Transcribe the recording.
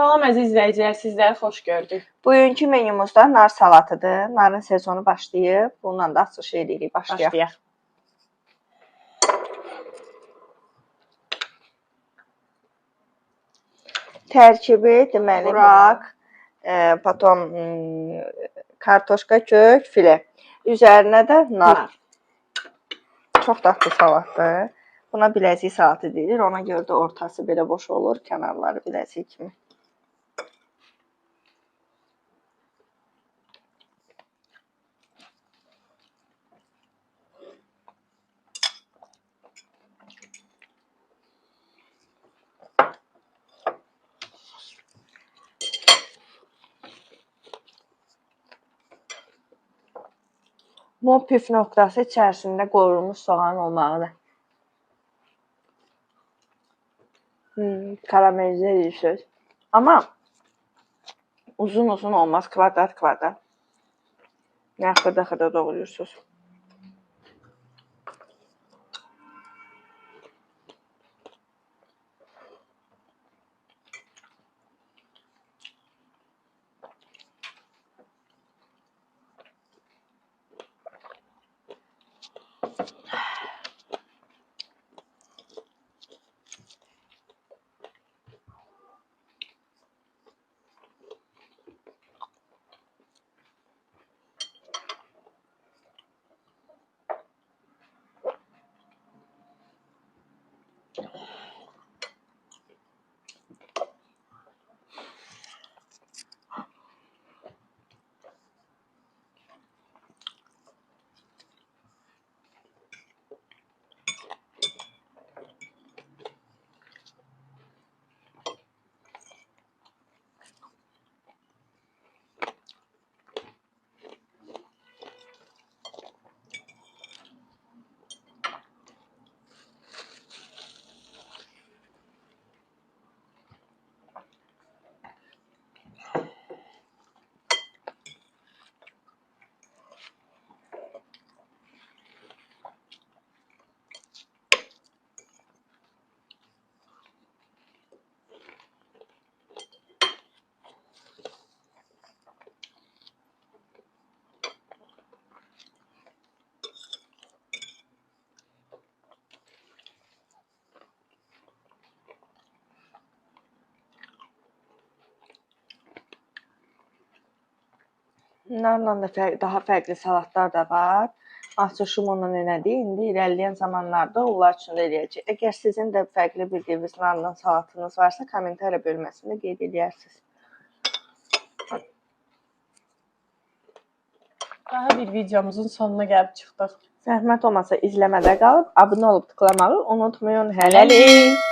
Salam əziz izləyicilər, sizləri xoş gördük. Bugünkü menümüzdə nar salatıdır. Narın sezonu başlayıb. Bununla da açılış edirik. Başlayaq. Tərkibi deməli buraq, potom kartoşka kök, filə. Üzərinə də nar. Çox dadlı salatdır. Buna biləzik salatı deyilir. Ona görə də ortası belə boş olur, kənarları biləzik kimi. Bu püf nöqtəsi içərisində qovrulmuş soğan olmalıdır. Karamelizə edirsiniz. Amma uzun olmaz, kvadrat. Yəni xırda doğrayırsınız. Narla da daha fərqli salatlar da var. Açılışım ondan elədi. İndi irəliləyən zamanlarda onlar üçün də eləyəcək. Əgər sizin də fərqli bildiyiniz narla salatınız varsa, kommentariya bölməsində qeyd edərsiniz. Daha bir videomuzun sonuna gəlib çıxdıq. Zəhmət olmasa izləmədə qalıb, abunə olub tıklamağı unutmayın. Hələlik.